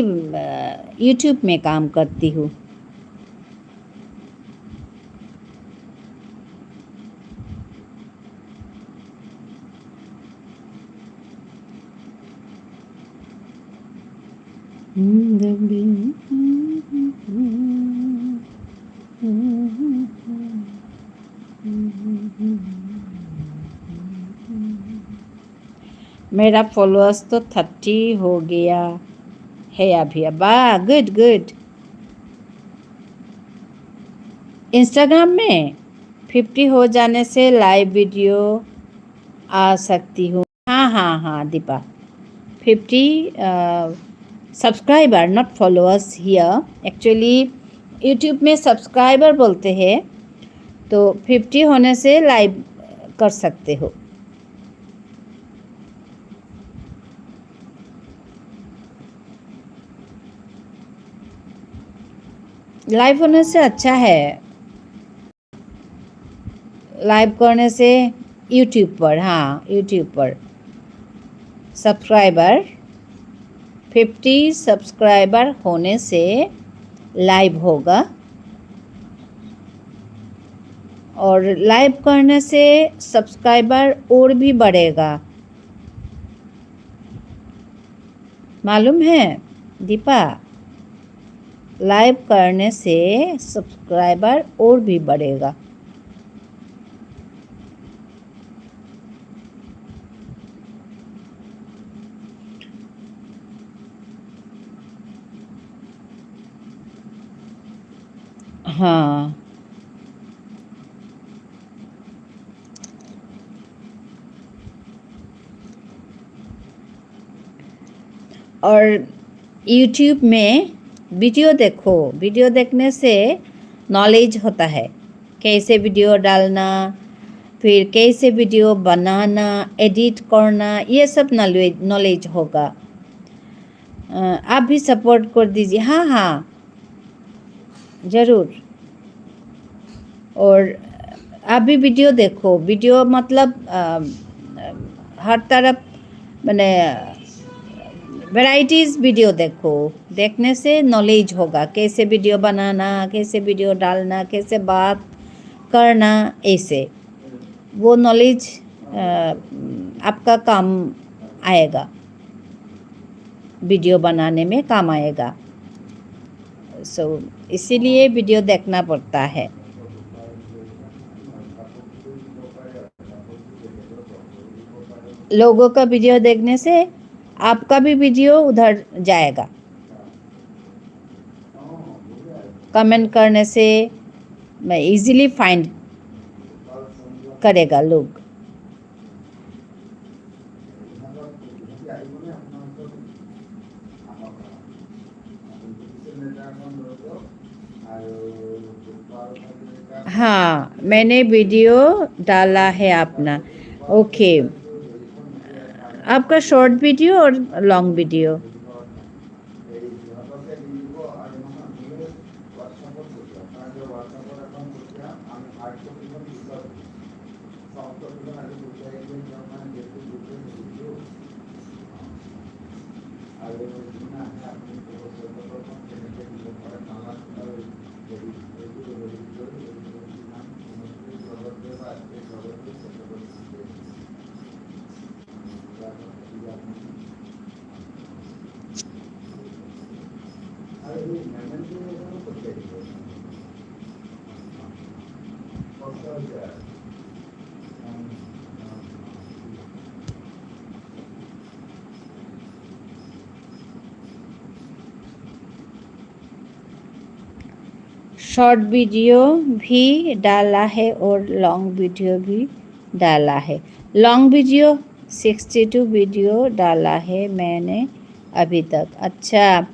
यूट्यूब में काम करती हूँ. मेरा फॉलोअर्स तो 30 हो गया है अभी. वाह, गुड गुड. इंस्टाग्राम में 50 हो जाने से लाइव वीडियो आ सकती हूँ. हाँ हाँ हाँ Deepa, 50 subscriber, not followers here. Actually YouTube में सब्सक्राइबर बोलते हैं, तो 50 होने से लाइव कर सकते हो. लाइव होने से अच्छा है, लाइव करने से यूट्यूब पर. हाँ, यूट्यूब पर सब्सक्राइबर 50 सब्सक्राइबर होने से लाइव होगा. और लाइव करने से सब्सक्राइबर और भी बढ़ेगा, मालूम है दीपा? लाइव करने से सब्सक्राइबर और भी बढ़ेगा। हाँ, और यूट्यूब में वीडियो देखो, वीडियो देखने से नॉलेज होता है, कैसे वीडियो डालना, फिर कैसे वीडियो बनाना, एडिट करना, ये सब नॉलेज होगा। आप भी सपोर्ट कर दीजिए। हाँ हाँ, ज़रूर। और आप भी वीडियो देखो, वीडियो मतलब हर तरफ मैंने वैराइटीज़ वीडियो देखो, देखने से नॉलेज होगा, कैसे वीडियो बनाना, कैसे वीडियो डालना, कैसे बात करना, ऐसे वो नॉलेज आपका काम आएगा, वीडियो बनाने में काम आएगा। इसीलिए वीडियो देखना पड़ता है। लोगों का वीडियो देखने से आपका भी वीडियो उधर जाएगा, कमेंट करने से मैं इजीली फाइंड करेगा लोग। हाँ, मैंने वीडियो डाला है अपना। ओके, आपका शॉर्ट वीडियो और लॉन्ग वीडियो? शॉर्ट वीडियो भी डाला है और लॉन्ग वीडियो भी डाला है। लॉन्ग वीडियो 62 वीडियो डाला है मैंने अभी तक। अच्छा,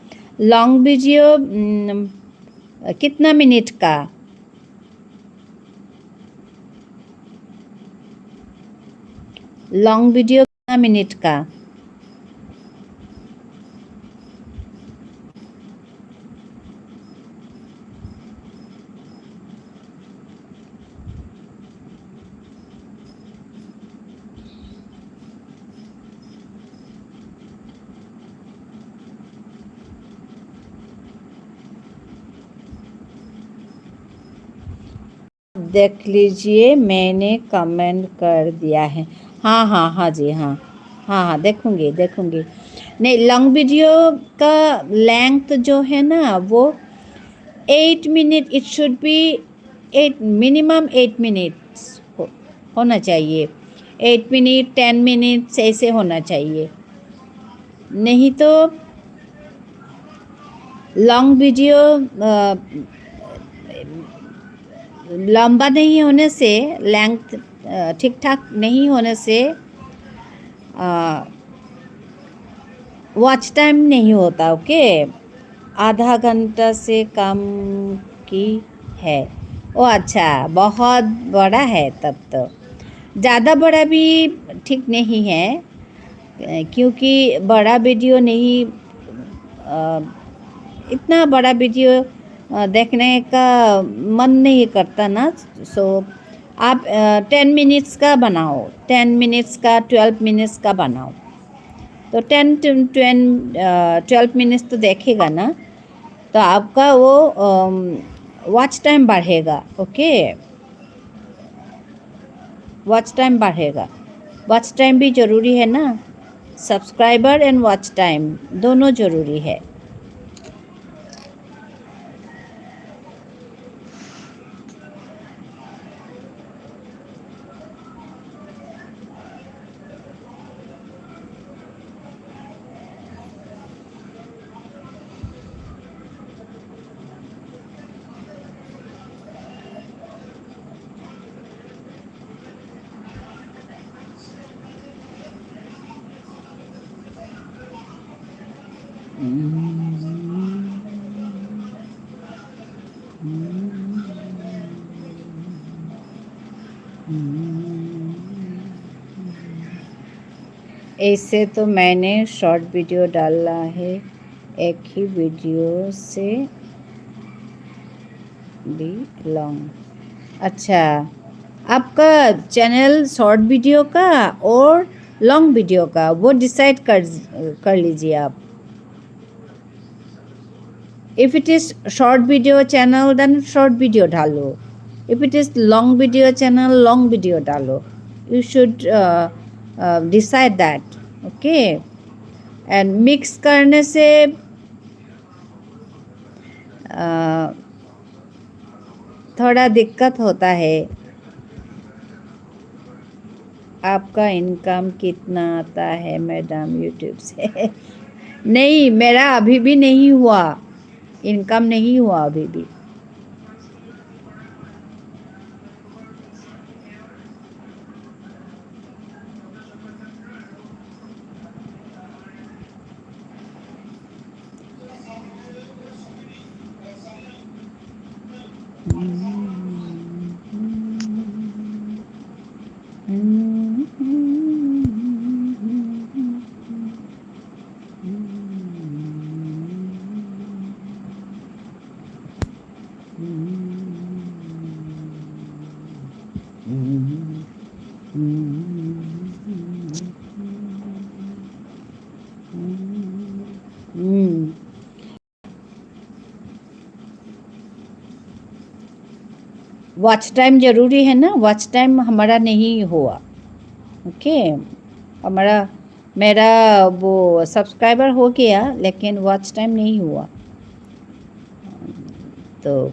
लॉन्ग वीडियो कितना मिनट का? लॉन्ग वीडियो कितना मिनट का? देख लीजिए, मैंने कमेंट कर दिया है। हाँ हाँ हाँ जी, हाँ हाँ हाँ, देखूँगी देखूँगी। नहीं, लॉन्ग वीडियो का लेंथ जो है ना वो 8 minute, it should be 8, minimum 8 minutes होना चाहिए। 8 मिनट 10 मिनट्स ऐसे होना चाहिए, नहीं तो लॉन्ग वीडियो लंबा नहीं होने से, लेंथ ठीक ठाक नहीं होने से वॉच टाइम नहीं होता। ओके, आधा घंटा से कम की है। ओ अच्छा, बहुत बड़ा है तब तो। ज़्यादा बड़ा भी ठीक नहीं है, क्योंकि बड़ा वीडियो नहीं, इतना बड़ा वीडियो देखने का मन नहीं करता ना। सो आप 10 मिनट्स का बनाओ, 10 मिनट्स का, 12 मिनट्स का बनाओ, तो 12 मिनट्स तो देखेगा ना, तो आपका वो वॉच टाइम बढ़ेगा। ओके, वॉच टाइम बढ़ेगा। वॉच टाइम भी ज़रूरी है ना, सब्सक्राइबर एंड वॉच टाइम दोनों ज़रूरी है। ऐसे तो मैंने शॉर्ट वीडियो डाला है, एक ही वीडियो से भी लॉन्ग। अच्छा, आपका चैनल शॉर्ट वीडियो का और लॉन्ग वीडियो का वो डिसाइड कर लीजिए आप। If it is short video channel, then short video डालो. If it is long video channel, long video डालो. You should decide that, okay? And mix करने से थोड़ा दिक्कत होता है। आपका इनकम कितना आता है मैडम यूट्यूब से? नहीं, मेरा अभी भी नहीं हुआ, इनकम नहीं हुआ अभी भी। वॉच टाइम ज़रूरी है ना, वॉच टाइम हमारा नहीं हुआ, ओके? हमारा मेरा वो सब्सक्राइबर हो गया लेकिन वॉच टाइम नहीं हुआ, तो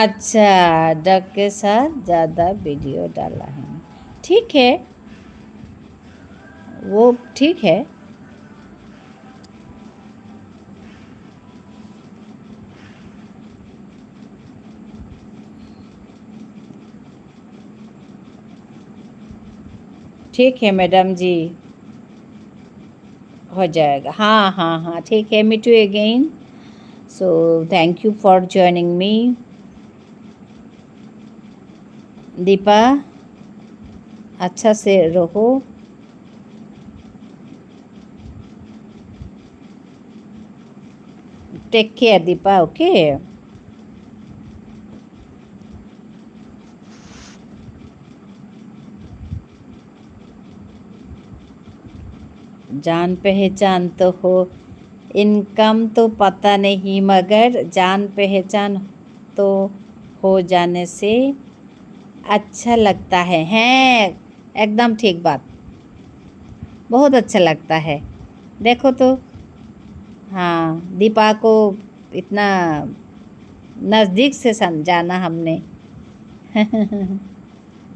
अच्छा, डक के साथ ज़्यादा वीडियो डाला है, ठीक है, वो ठीक है। ठीक है मैडम जी, हो जाएगा। हाँ हाँ हाँ, ठीक है, meet you again. So thank you for joining me. Deepa, अच्छा से रहो। Take care Deepa, okay? जान पहचान तो हो, इनकम तो पता नहीं, मगर जान पहचान तो हो जाने से अच्छा लगता है। हैं, एकदम ठीक बात, बहुत अच्छा लगता है। देखो तो, हाँ, दीपा को इतना नज़दीक से जाना हमने।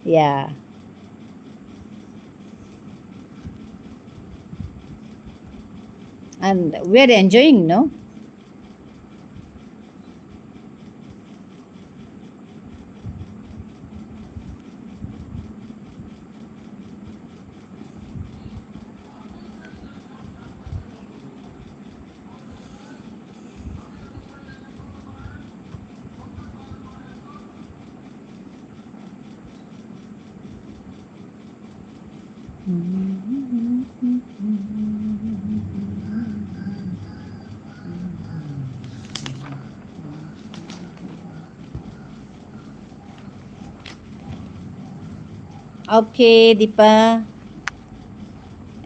या and we are enjoying, no? Okay, Deepa.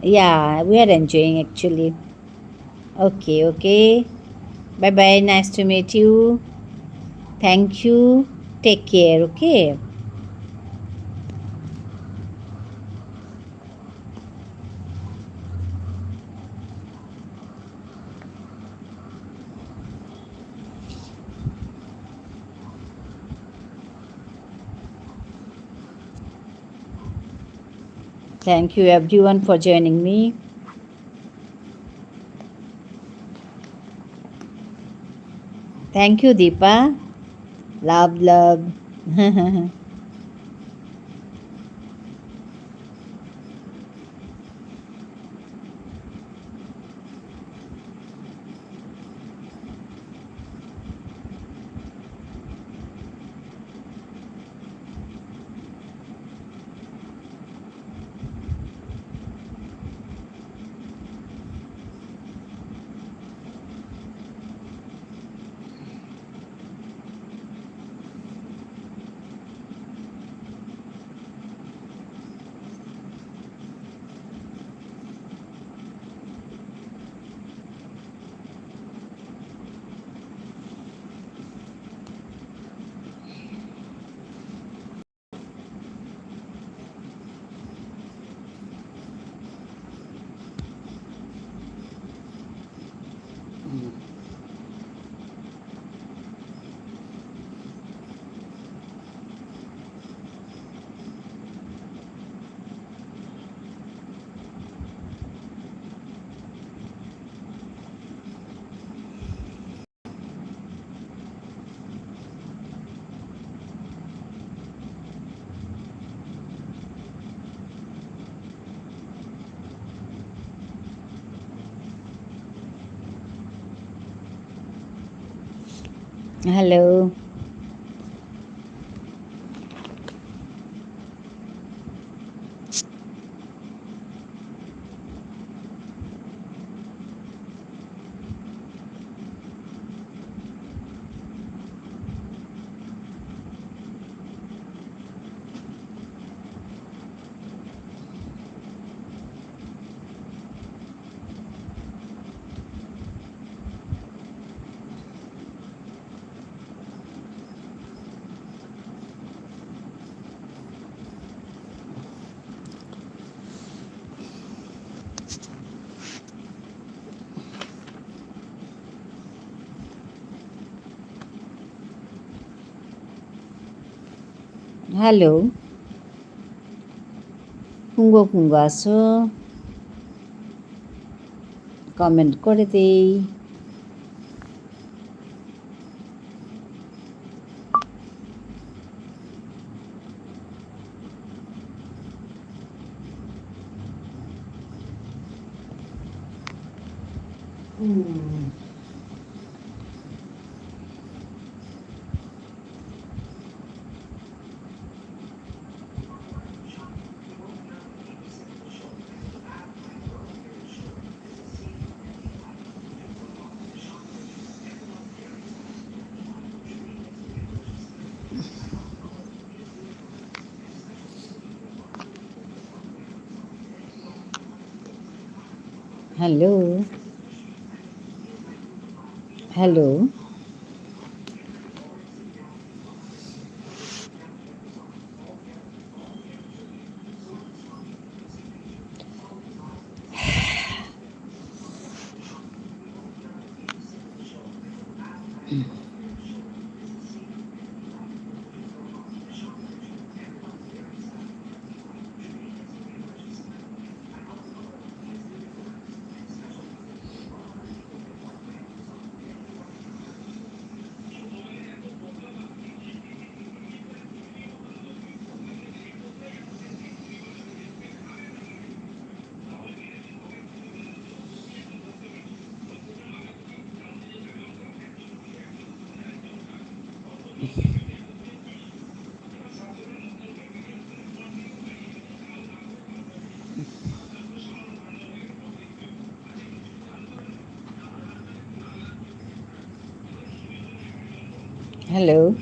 Yeah, we are enjoying actually. Okay, okay. Bye bye. Nice to meet you. Thank you. Take care, okay? Thank you everyone for joining me. Thank you, Deepa. Love, love. Hello. Hello, কুঙ্গো কুঙ্গো আসো, comment করে দেই। Hello, hello. Hello.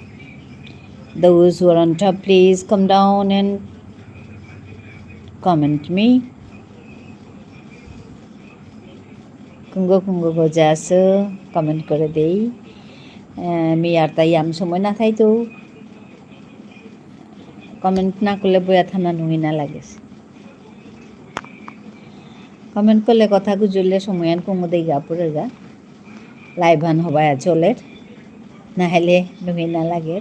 Those who are on top, please come down and comment me. কুঙ্গ গজা আছো comment করে দেই মিয়ার তাই আমি সময় না থাইতো কমেন্ট না করলে বইয়া থানা নুই না লাগে কমেন্ট করলে কথা গুজরলে সময়ান কুঙ্গ দেই গা পড়ে গা লাইভান হবায় চলের না হলে নুই না লাগে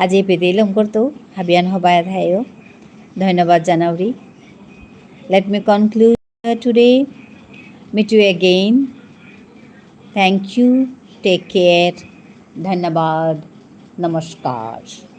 আজ এই পেতে এলাম করতো হাবিয়ান হবায় থাইও ধন্যবাদ জানাওরি let me conclude today meet you again thank you take care ধন্যবাদ নমস্কার